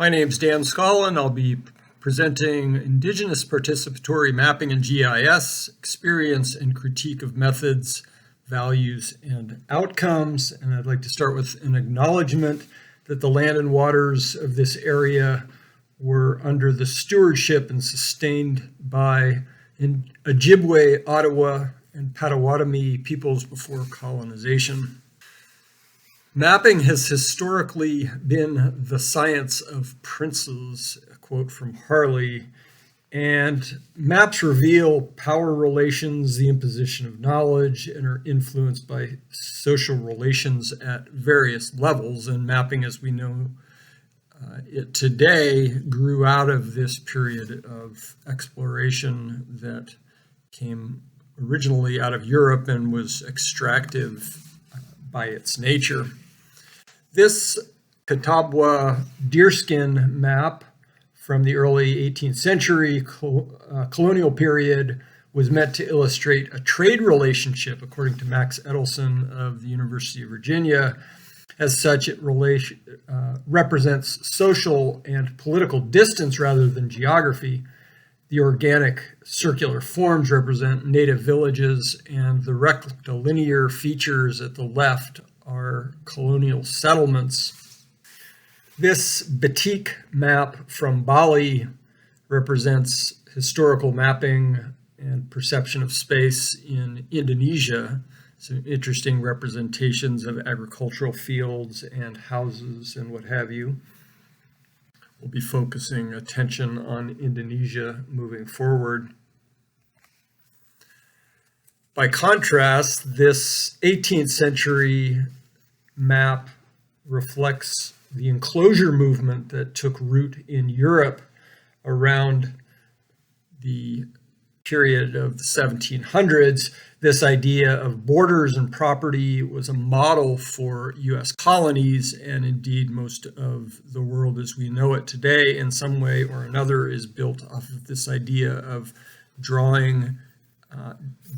My name's Dan Scollon. I'll be presenting Indigenous Participatory Mapping in GIS, Experience and Critique of Methods, Values, and Outcomes. And I'd like to start with an acknowledgement that the land and waters of this area were under the stewardship and sustained by Ojibwe, Ottawa, and Potawatomi peoples before colonization. Mapping has historically been the science of princes, a quote from Harley, and maps reveal power relations, the imposition of knowledge, and are influenced by social relations at various levels. And mapping, as we know it today, grew out of this period of exploration that came originally out of Europe and was extractive by its nature. This Catawba deerskin map from the early 18th century colonial period was meant to illustrate a trade relationship, according to Max Edelson of the University of Virginia. As such, it represents social and political distance rather than geography. The organic circular forms represent native villages, and the rectilinear features at the left are colonial settlements. This batik map from Bali represents historical mapping and perception of space in Indonesia. Some interesting representations of agricultural fields and houses and what have you. We'll be focusing attention on Indonesia moving forward. By contrast, this 18th century map reflects the enclosure movement that took root in Europe around the period of the 1700s. This idea of borders and property was a model for U.S. colonies, and indeed most of the world as we know it today in some way or another is built off of this idea of drawing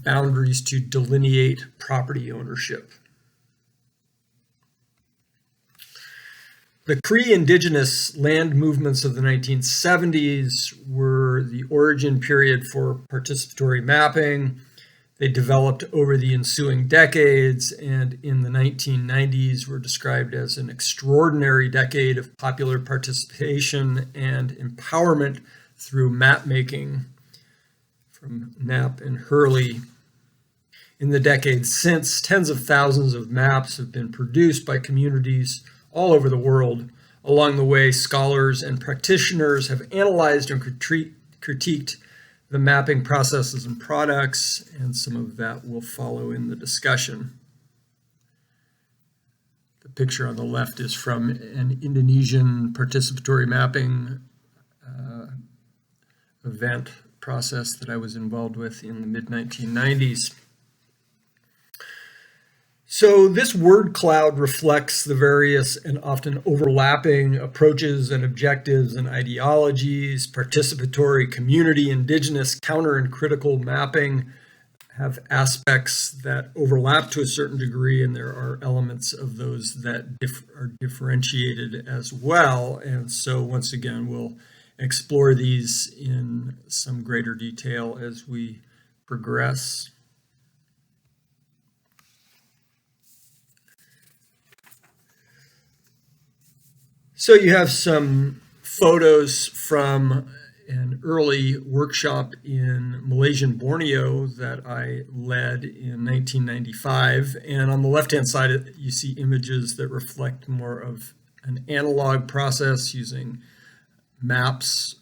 boundaries to delineate property ownership. The pre-Indigenous land movements of the 1970s were the origin period for participatory mapping. They developed over the ensuing decades, and in the 1990s were described as an extraordinary decade of popular participation and empowerment through map making, from Knapp and Hurley. In the decades since, tens of thousands of maps have been produced by communities all over the world. Along the way, scholars and practitioners have analyzed and critiqued the mapping processes and products, and some of that will follow in the discussion. The picture on the left is from an Indonesian participatory mapping event process that I was involved with in the mid-1990s. So this word cloud reflects the various and often overlapping approaches and objectives and ideologies. Participatory, community, indigenous, counter, and critical mapping have aspects that overlap to a certain degree, and there are elements of those that are differentiated as well. And so once again, we'll explore these in some greater detail as we progress. So you have some photos from an early workshop in Malaysian Borneo that I led in 1995. And on the left-hand side, you see images that reflect more of an analog process using maps,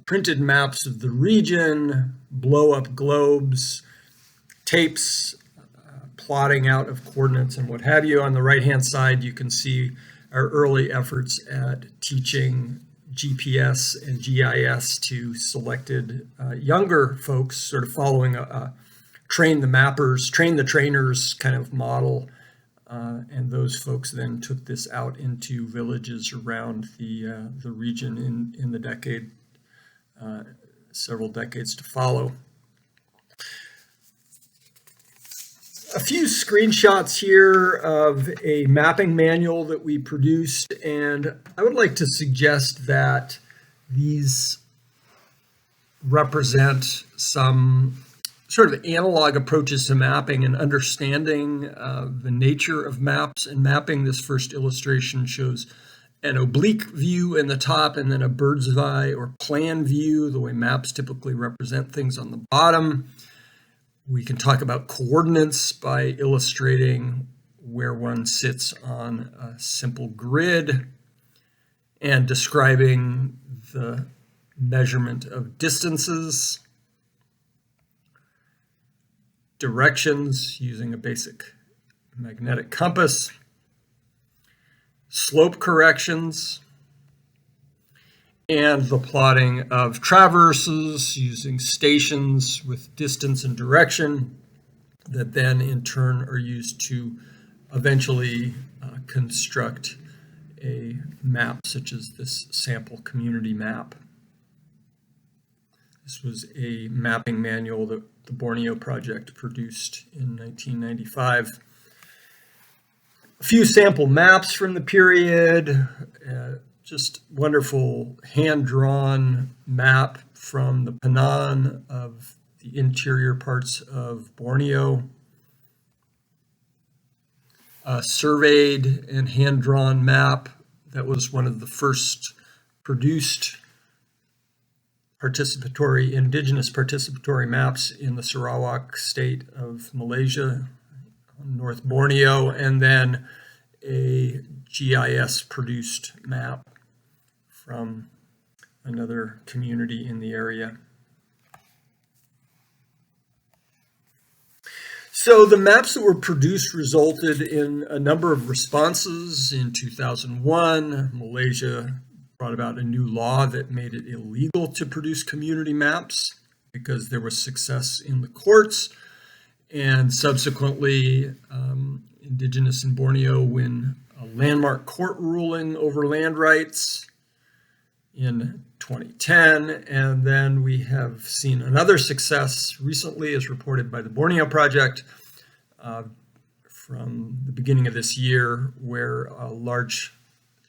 printed maps of the region, blow-up globes, tapes, plotting out of coordinates and what have you. On the right-hand side, you can see our early efforts at teaching GPS and GIS to selected younger folks, sort of following a train the mappers, train the trainers kind of model. And those folks then took this out into villages around the region in the decade, several decades to follow. A few screenshots here of a mapping manual that we produced, and I would like to suggest that these represent some sort of analog approaches to mapping and understanding the nature of maps and mapping. This first illustration shows an oblique view in the top and then a bird's eye or plan view, the way maps typically represent things on the bottom. We can talk about coordinates by illustrating where one sits on a simple grid and describing the measurement of distances, directions using a basic magnetic compass, slope corrections, and the plotting of traverses using stations with distance and direction that then in turn are used to eventually construct a map such as this sample community map. This was a mapping manual that the Borneo Project produced in 1995. A few sample maps from the period, just wonderful hand-drawn map from the Penan of the interior parts of Borneo. A surveyed and hand-drawn map that was one of the first produced indigenous participatory maps in the Sarawak state of Malaysia, North Borneo, and then a GIS produced map from another community in the area. So the maps that were produced resulted in a number of responses. In 2001, Malaysia brought about a new law that made it illegal to produce community maps because there was success in the courts. And subsequently, Indigenous in Borneo win a landmark court ruling over land rights in 2010. And then we have seen another success recently, as reported by the Borneo Project, from the beginning of this year, where a large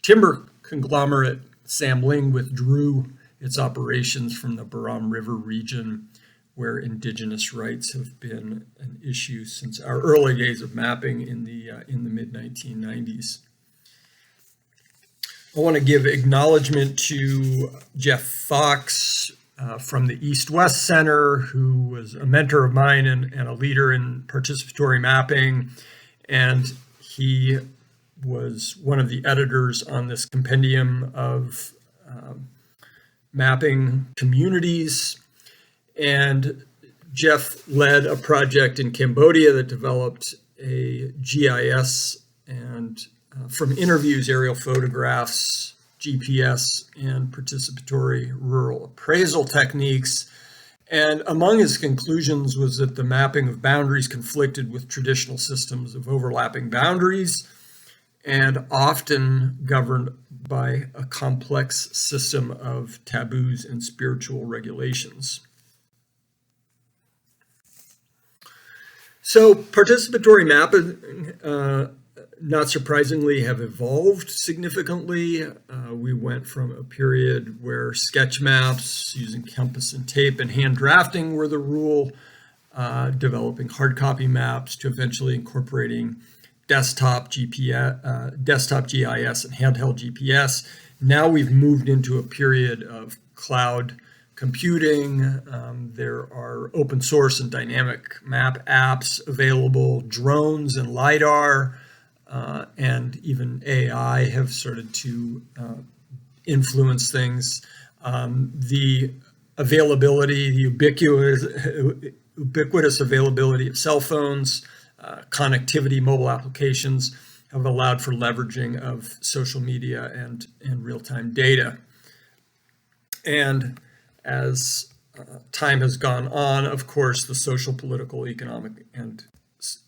timber conglomerate, Samling, withdrew its operations from the Baram River region, where indigenous rights have been an issue since our early days of mapping in the mid-1990s. I want to give acknowledgement to Jeff Fox from the East-West Center, who was a mentor of mine and a leader in participatory mapping, and he was one of the editors on this compendium of mapping communities. And Jeff led a project in Cambodia that developed a GIS and from interviews, aerial photographs, GPS, and participatory rural appraisal techniques. And among his conclusions was that the mapping of boundaries conflicted with traditional systems of overlapping boundaries and often governed by a complex system of taboos and spiritual regulations. So participatory mapping, not surprisingly, have evolved significantly. We went from a period where sketch maps using compass and tape and hand drafting were the rule, developing hard copy maps, to eventually incorporating desktop GPS, desktop GIS and handheld GPS. Now we've moved into a period of cloud computing. There are open source and dynamic map apps available, drones and LiDAR, and even AI have started to influence things. The availability, the ubiquitous availability of cell phones, connectivity, mobile applications have allowed for leveraging of social media and real-time data. And as time has gone on, of course, the social, political, economic, and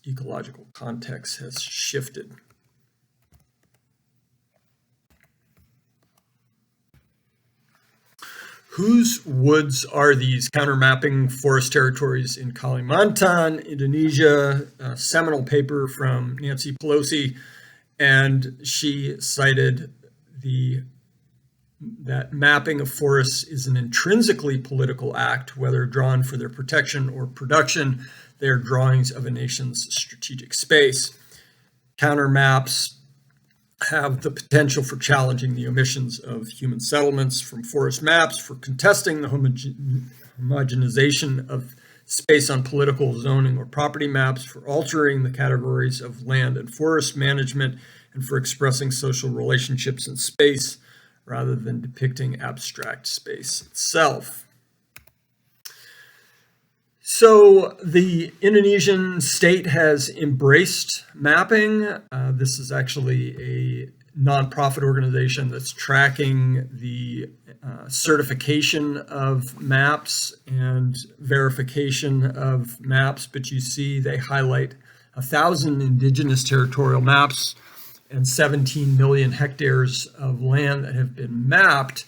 ecological context has shifted. Whose woods are these? Countermapping forest territories in Kalimantan, Indonesia, a seminal paper from Nancy Pelosi, and she cited that mapping of forests is an intrinsically political act, whether drawn for their protection or production. They are drawings of a nation's strategic space. Counter maps have the potential for challenging the omissions of human settlements from forest maps, for contesting the homogenization of space on political, zoning, or property maps, for altering the categories of land and forest management, and for expressing social relationships in space rather than depicting abstract space itself. So the Indonesian state has embraced mapping. This is actually a nonprofit organization that's tracking the certification of maps and verification of maps. But you see they highlight 1,000 indigenous territorial maps and 17 million hectares of land that have been mapped.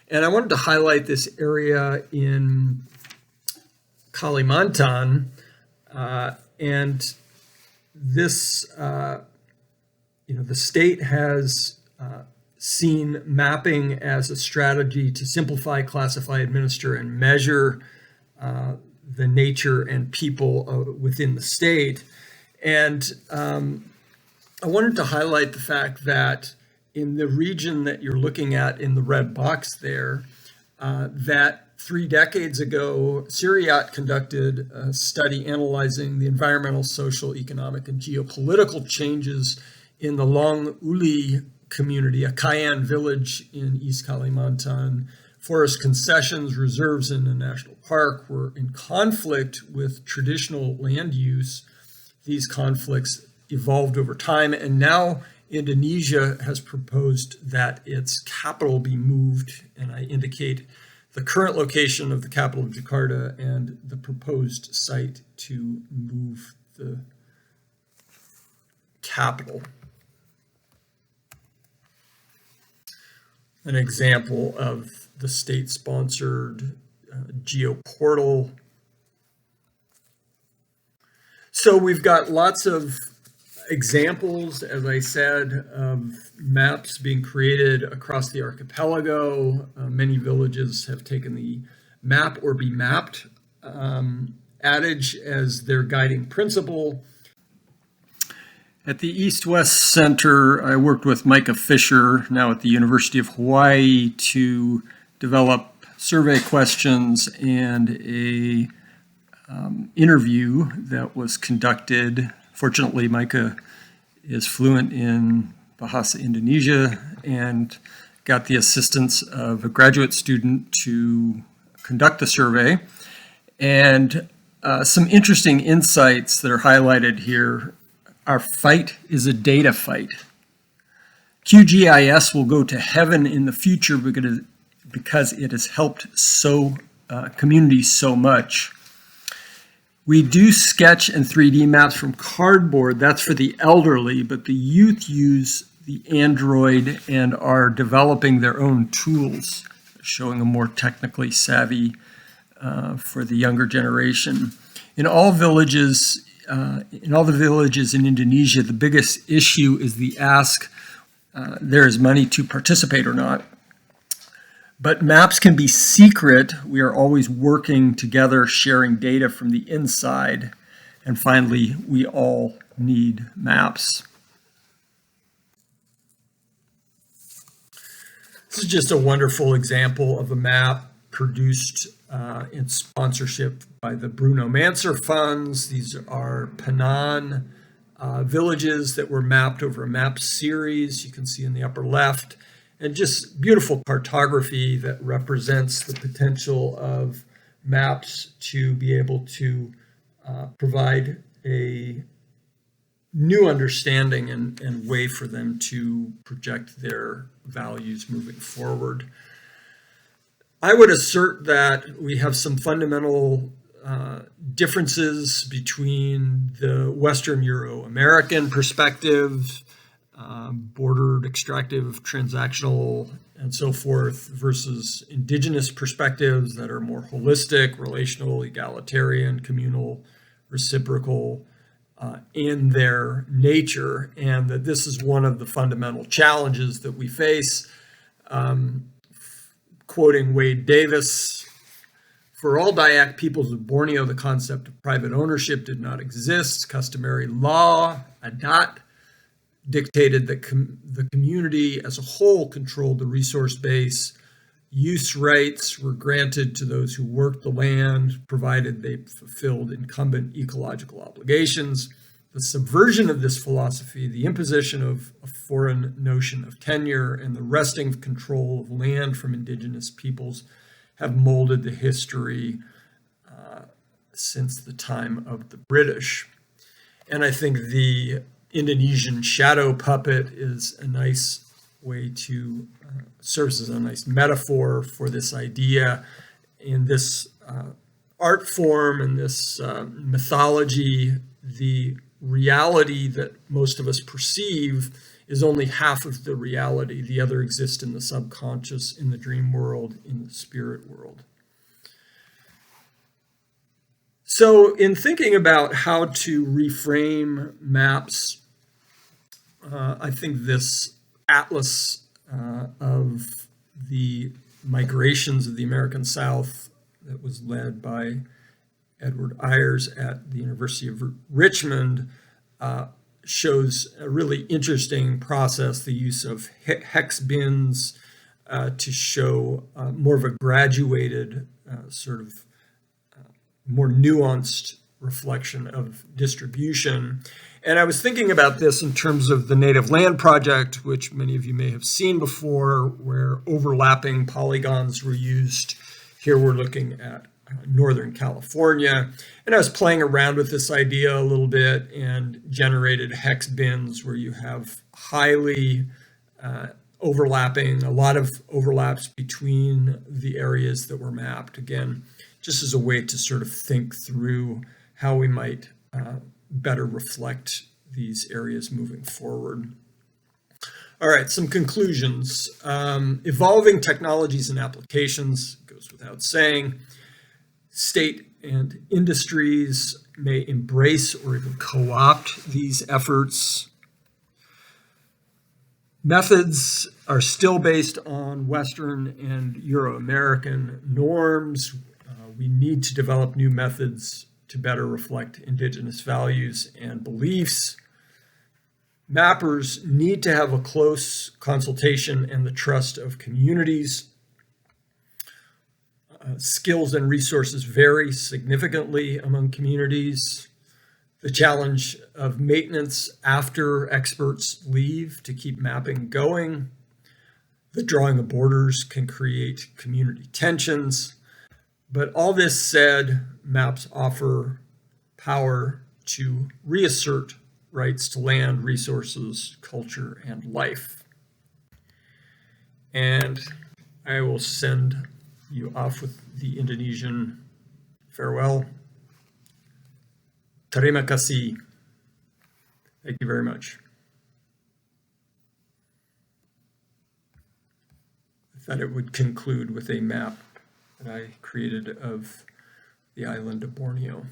And I wanted to highlight this area in Kalimantan, and this, the state has seen mapping as a strategy to simplify, classify, administer, and measure the nature and people within the state. And I wanted to highlight the fact that in the region that you're looking at in the red box there, that 3 decades ago, Syriat conducted a study analyzing the environmental, social, economic, and geopolitical changes in the Long Uli community, a Kayan village in East Kalimantan. Forest concessions, reserves in a national park were in conflict with traditional land use. These conflicts evolved over time, and now Indonesia has proposed that its capital be moved, and I indicate the current location of the capital of Jakarta and the proposed site to move the capital. An example of the state-sponsored geoportal. So we've got lots of examples, as I said, of maps being created across the archipelago. Many villages have taken the map or be mapped adage as their guiding principle. At the East-West Center, I worked with Micah Fisher, now at the University of Hawaii, to develop survey questions and a interview that was conducted. Fortunately, Micah is fluent in Bahasa Indonesia and got the assistance of a graduate student to conduct the survey. And some interesting insights that are highlighted here. Our fight is a data fight. QGIS will go to heaven in the future because it has helped communities so much. We do sketch and 3D maps from cardboard. That's for the elderly, but the youth use the Android and are developing their own tools, showing a more technically savvy for the younger generation. In all the villages in Indonesia, the biggest issue is the ask, there is money to participate or not. But maps can be secret. We are always working together, sharing data from the inside. And finally, we all need maps. This is just a wonderful example of a map produced in sponsorship by the Bruno Manser Funds. These are Penang villages that were mapped over a map series. You can see in the upper left. And just beautiful cartography that represents the potential of maps to be able to provide a new understanding and way for them to project their values moving forward. I would assert that we have some fundamental differences between the Western Euro-American perspective bordered, extractive, transactional, and so forth, versus indigenous perspectives that are more holistic, relational, egalitarian, communal, reciprocal in their nature, and that this is one of the fundamental challenges that we face. Quoting Wade Davis, for all Dayak peoples of Borneo, the concept of private ownership did not exist. Customary law, adat, dictated that the community as a whole controlled the resource base. Use rights were granted to those who worked the land, provided they fulfilled incumbent ecological obligations. The subversion of this philosophy, the imposition of a foreign notion of tenure, and the wresting of control of land from indigenous peoples have molded the history since the time of the British. And I think the Indonesian shadow puppet is a nice way to serves as a nice metaphor for this idea. In this art form and this mythology, the reality that most of us perceive is only half of the reality. The other exists in the subconscious, in the dream world, in the spirit world. So in thinking about how to reframe maps, I think this atlas of the migrations of the American South that was led by Edward Ayers at the University of Richmond shows a really interesting process, the use of hex bins to show more of a graduated sort of more nuanced reflection of distribution. And I was thinking about this in terms of the Native Land Project, which many of you may have seen before, where overlapping polygons were used. Here we're looking at Northern California. And I was playing around with this idea a little bit and generated hex bins where you have highly overlapping, a lot of overlaps between the areas that were mapped. Again, just as a way to sort of think through how we might better reflect these areas moving forward. All right, some conclusions. Evolving technologies and applications, goes without saying. State and industries may embrace or even co-opt these efforts. Methods are still based on Western and Euro-American norms. We need to develop new methods to better reflect indigenous values and beliefs. Mappers need to have a close consultation and the trust of communities. Skills and resources vary significantly among communities. The challenge of maintenance after experts leave to keep mapping going. The drawing of borders can create community tensions. But all this said, maps offer power to reassert rights to land, resources, culture, and life. And I will send you off with the Indonesian farewell. Terima kasih. Thank you very much. I thought it would conclude with a map that I created of the island of Borneo.